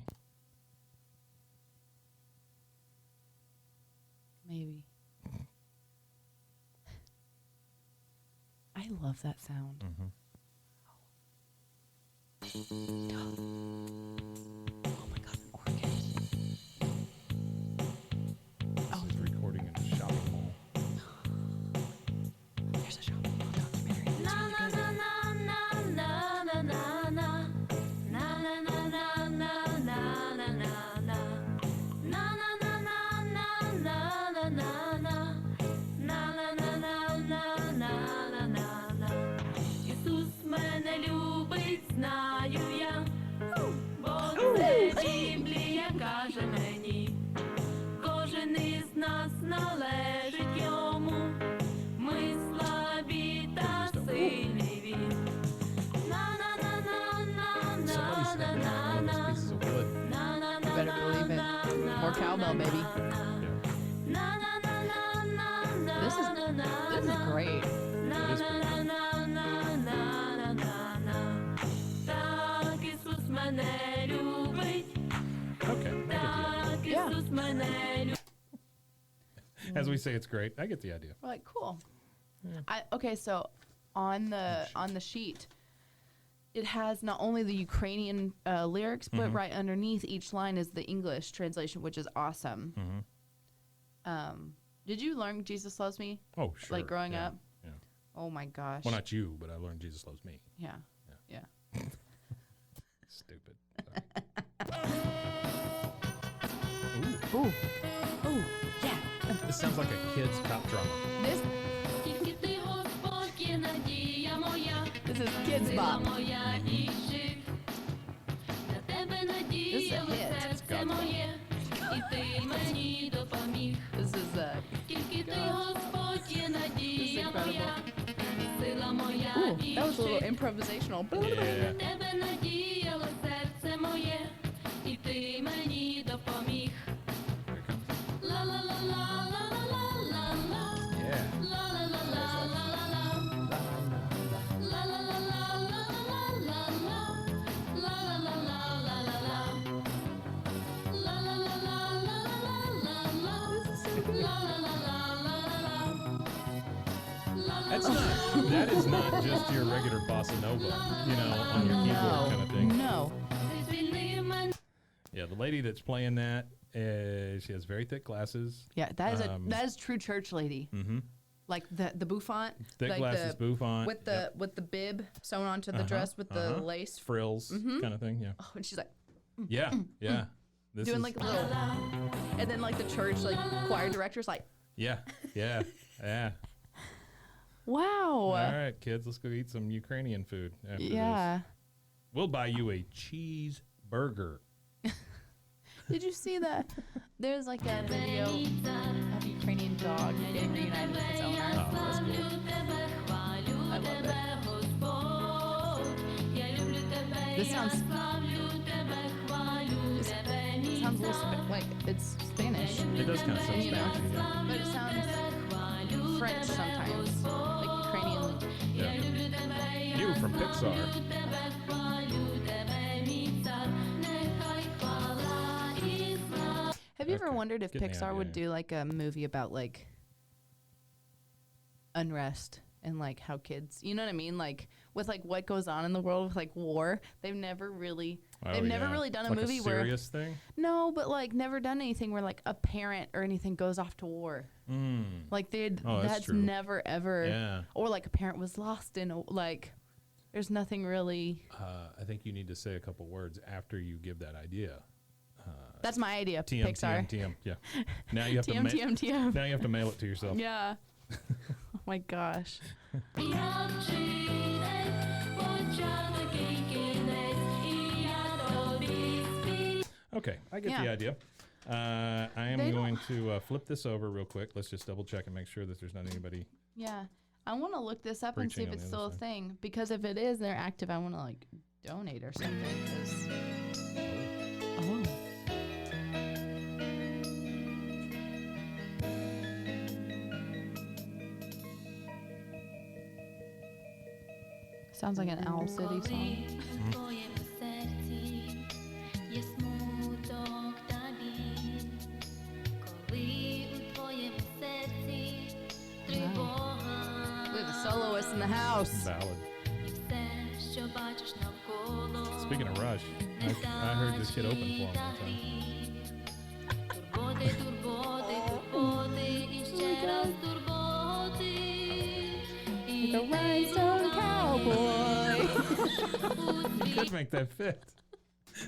Maybe. I love that sound. Oh my God, the organ. This is recording in a shopping mall. There's a shopping mall documentary. It's really good. Ісус мене любить, знаю я, бо це Біблія каже мені, кожен із нас належить йому, ми слабі та сильні він. Somebody's having one of those pieces of wood. You better believe it. More cowbell, baby. This is great. It is pretty. Так Ісус мене любить, Okay, I так Yeah. Ісус мене любить. get the idea. As we say, it's great. I get the idea. We're like, cool. Okay, so on the sheet, it has not only the Ukrainian lyrics, but right underneath each line is the English translation, which is awesome. Did you learn Jesus Loves Me? Oh, sure. Like growing yeah, up? Yeah. Oh my gosh. Well, not you, but I learned Jesus Loves Me. Yeah. Yeah. Stupid. Sorry. Ooh. Ooh. Yeah. This sounds like a kid's cop drama. This Тільки ти, Господь, є надія моя, is kids сила bop. моя і щит. На тебе надіяло hit. серце моє, і ти мені допоміг. This is Тільки ти, Господь, є надія моя, сила моя ooh, і that was a little щит. improvisational. Yeah. На тебе надіяло серце моє, і ти мені допоміг. Here it comes. Ла-ла-ла-ла-ла-ла-ла-ла. Yeah. That is not just your regular bossa nova, you know, on your keyboard kind of thing. No. Yeah, the lady that's playing that, she has very thick glasses. Yeah, that is true church lady. Mm-hmm. Like the bouffant, Thick like glasses, bouffant. with the bib sewn onto the dress with the lace. Frills kind of thing, yeah. Oh, and she's like Yeah, yeah. This doing is, like a little, and then like the church like choir director's like, yeah, yeah, yeah. wow. All right, kids, let's go eat some Ukrainian food after Yeah. this. We'll buy you a cheeseburger. Did you see that? There's like a video of a Ukrainian dog getting reunited with its owner. Oh, that's cool. I love it. This sounds a little like it's Spanish, It does kind of sound you know, Spanish, yeah. but it sounds French sometimes, like Ukrainian. Yeah. You from Pixar. Have you ever wondered if Getting the Pixar would idea. do like a movie about like unrest and like how kids, you know what I mean? Like with like what goes on in the world with like war. They've never really Oh, they've never yeah. really done a Like movie a where serious thing? no, but like never done anything where like a parent or anything goes off to war. Mm. Like they'd Oh, that's that's true. never ever Yeah. or like a parent was lost in a, like there's nothing really. I think you need to say a couple words after you give that idea. That's my idea. TM, Pixar. TM, TM. Yeah. Now you have to TM TM TM. now you have to mail it to yourself. Yeah. Oh my gosh. Okay, I get Yeah. the idea. I am They going to flip this over real quick. Let's just double check and make sure that there's not anybody. Yeah. I want to look this up and see Preaching if on it's the still a other side. thing. Because if it is, they're active. I want to like donate or something. 'Cause- oh. Sounds like an Owl City song. В твоєму серці є смуток та біль, коли у твоєму серці тривога, We have a soloist in the house. Ballad. і все, що бачиш навколо, Speaking of Rush, I heard this kid open for him one time. турботи, турботи, турботи, і ще раз турботи. І The rhinestone cowboy. You could make that fit.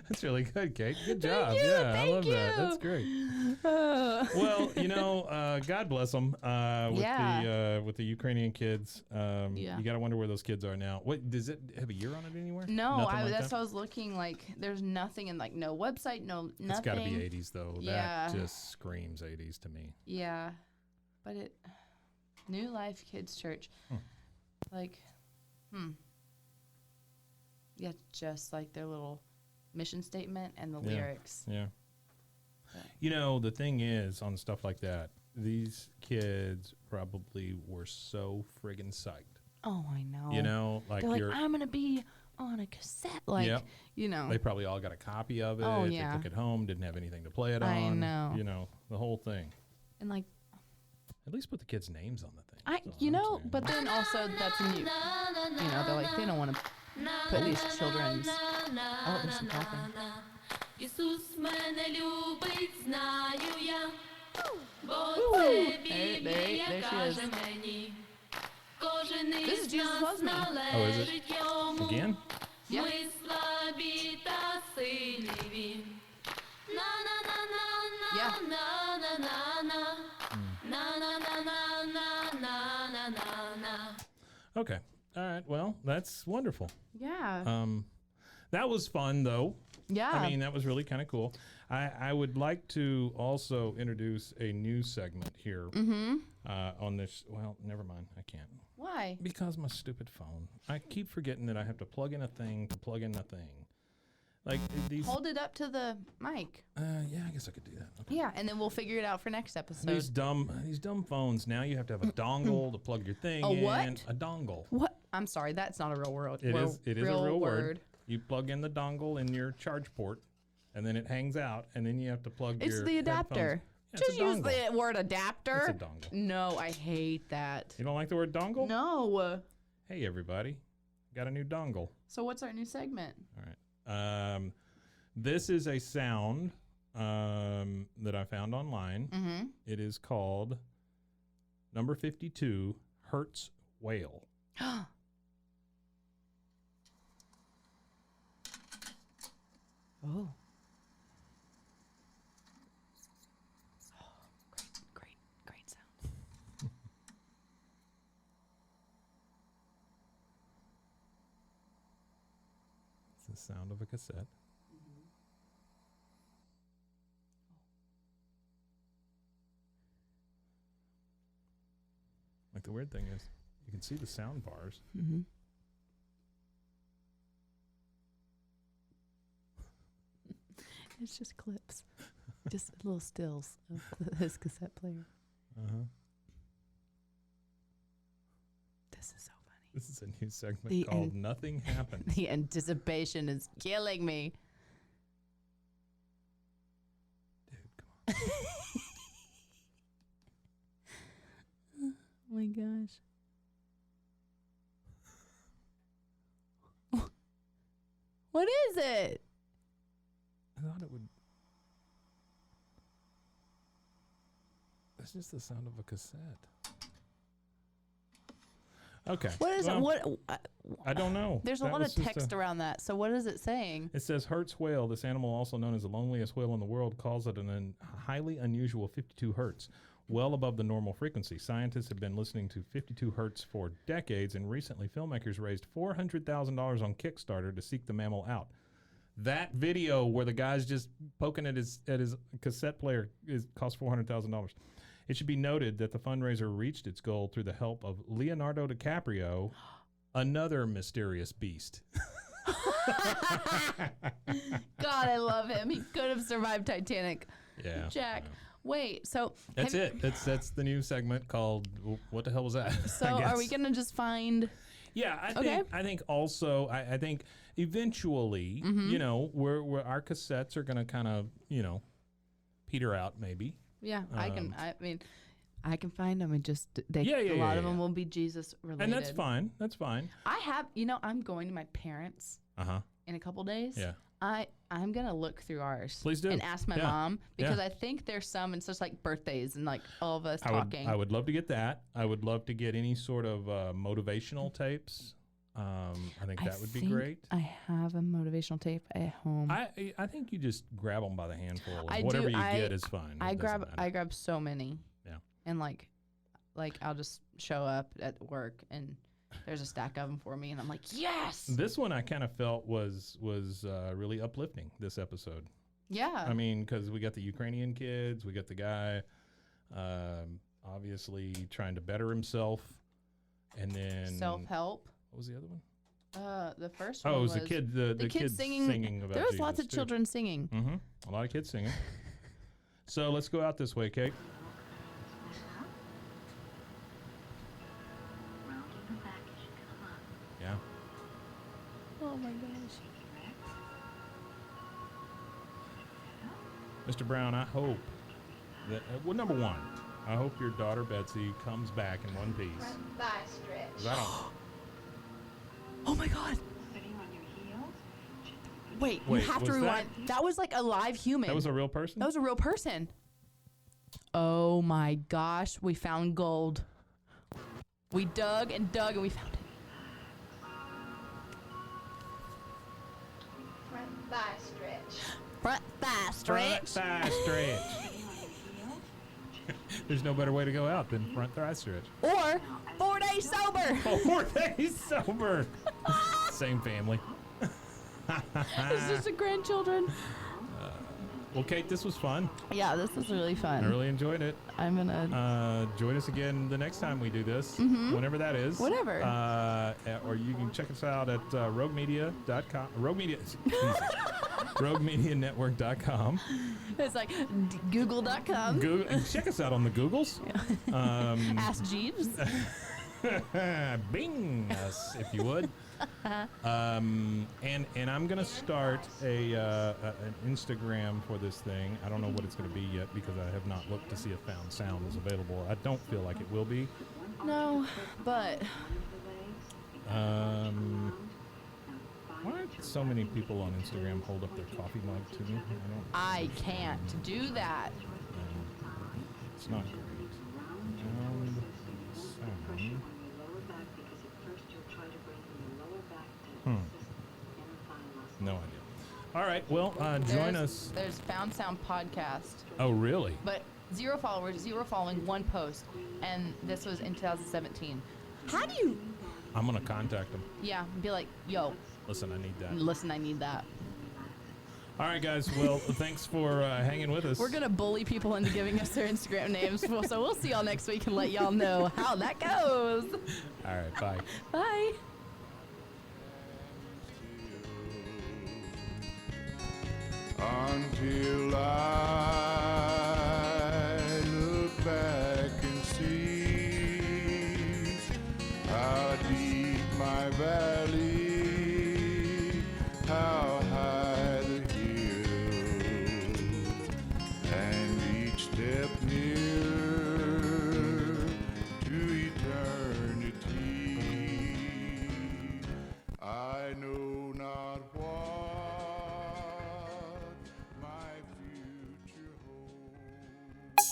That's really good, Kate. Good job. Yeah, I love that. That's great. Well, you know, God bless them with the Ukrainian kids. Yeah. You got to wonder where those kids are now. What does it have a year on it anywhere? No, Nothing like that's that? what I was looking like. There's nothing in like no website, no nothing. It's got to be 80s though. Yeah. That just screams 80s to me. Yeah, but it New Life Kids Church, like, yeah, just like their little mission statement and the Yeah. lyrics. Yeah. You know, the thing is, on stuff like that, these kids probably were so friggin' psyched. Oh, I know. You know, like they're like, you're. I'm gonna be on a cassette, like, Yep. you know. They probably all got a copy of it. Oh, They yeah. took it home, didn't have anything to play it I on. know. You know, the whole thing. And like, At least put the kids' names on the thing. I, That's all you I'm know, saying. but then also that's new. You know, they're like, they don't want to put these children's. Oh, there's some talking. Ісус мене любить, знаю я, бо Ooh. це There Біблія she is. каже мені. Кожен This is із Jesus нас Loves Me. Oh, is it? належить йому. Again? Yeah. Ми слабі та сильні. Yeah. На-на-на-на-на-на-на-на. All right. Well, that's wonderful. Yeah. That was fun, though. Yeah. I mean, that was really kind of cool. I would like to also introduce a new segment here on this. Well, never mind. I can't. Why? Because my stupid phone. I keep forgetting that I have to plug in a thing to plug in a thing. Like these. Hold it up to the mic. Yeah, I guess I could do that. Okay. Yeah, and then we'll figure it out for next episode. These dumb phones. Now you have to have a dongle to plug your thing in. what? A dongle. What? I'm sorry, that's not a real word. It is a real word. You plug in the dongle in your charge port, and then it hangs out, and then you have to plug It's your the adapter. Yeah, Just it's a use dongle. the word adapter. It's a dongle. No, I hate that. You don't like the word dongle? No. Hey, everybody. Got a new dongle. So what's our new segment? All right. This is a sound that I found online. Mm-hmm. It is called number 52, Hertz Whale. Oh. Great sound. It's the sound of a cassette. Like the weird thing is, you can see the sound bars. Mm-hmm. It's just clips. Just little stills of his cassette player. Uh-huh. This is so funny. This is a new segment The called Nothing Happens. The anticipation is killing me. Dude, come on. Oh my gosh. What is it? I thought it would. It's just the sound of a cassette. Okay. What is well, it? What? I don't know. There's a That lot of was just text around that. So what is it saying? It says Hertz whale, this animal also known as the loneliest whale in the world, calls it highly unusual 52 hertz, well above the normal frequency. Scientists have been listening to 52 hertz for decades, and recently filmmakers raised $400,000 on Kickstarter to seek the mammal out. That video where the guy's just poking at his cassette player cost $400,000. It should be noted that the fundraiser reached its goal through the help of Leonardo DiCaprio, another mysterious beast. God, I love him. He could have survived Titanic. Yeah. Jack. yeah. Wait, so That's it. That's the new segment called What the hell was that? So I are we guess. gonna just find? Yeah, Okay. I think also I think eventually, you know, we're our cassettes are gonna kind of, you know, peter out maybe. Yeah, I mean, I can find them and just they. Yeah, a lot of yeah. them will be Jesus related. And that's fine. That's fine. I have, I'm going to my parents Uh-huh. in a couple days. Yeah. I'm gonna look through ours. Please do. And ask my Yeah. mom because Yeah. I think there's some. It's just like birthdays and like all of us I talking. would love to get that. I would love to get any sort of motivational tapes. I think that would be great. I have a motivational tape at home. I think you just grab them by the handful. And I whatever do. you get is fine. I It doesn't grab matter. so many. Yeah. And like I'll just show up at work and there's a stack of them for me and I'm like, yes. This one I kind of felt was really uplifting. This episode. Yeah. I mean, because we got the Ukrainian kids, we got the guy, obviously trying to better himself, and then Self-help. What was the other one? The first one Oh, it was was the kid. The kids kids singing about There was Jesus lots of too. children singing. Mm-hmm. A lot of kids singing. So let's go out this way, Kate. Yeah. Oh my gosh. Mr. Brown, I hope that, well, number one, I hope your daughter Betsy comes back in one piece. Thigh stretch. 'Cause I don't. Oh my god. Wait, Wait, you have to was that- rewind. That was like a live human. That was a real person? That was a real person. Oh my gosh, we found gold. We dug and dug and we found it. Front thigh stretch. Front thigh Front stretch. thigh stretch. There's no better way to go out than front thigh stretch. Or 4 days days sober. 4 days sober. Same family. It's just the grandchildren. Well, Kate, this was fun. Yeah, this was really fun. I really enjoyed it. I'm gonna Join us again the next time we do this, whenever that is. Whatever. Or you can check us out at roguemedia.com. roguemedianetwork.com. It's like google.com. Check us out on the Googles. Ask Jeeves. Bing us, if you would. And I'm gonna start an Instagram for this thing. I don't know what it's gonna be yet because I have not looked to see if Found Sound is available. I don't feel like it will be. No, but Why do so many people on Instagram hold up their coffee mug to me? I can't do that. It's not great. Found Sound. No idea. All right, well, join us. There's Found Sound Podcast, Oh, really? but 0 followers, 0 following, 1 post, and this was in 2017. How do you? I'm gonna contact them. Yeah, be like, yo, Listen, I need that. listen, I need that. All right, guys. Well, thanks for hanging with us. We're gonna bully people into giving us their Instagram names, so we'll see y'all next week and let y'all know how that goes. All right, bye. Bye. Until I look back and see how deep my valley, how high the hill, and each step nearer to eternity. I know not what my future holds.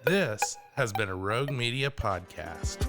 This has been a Rogue Media podcast.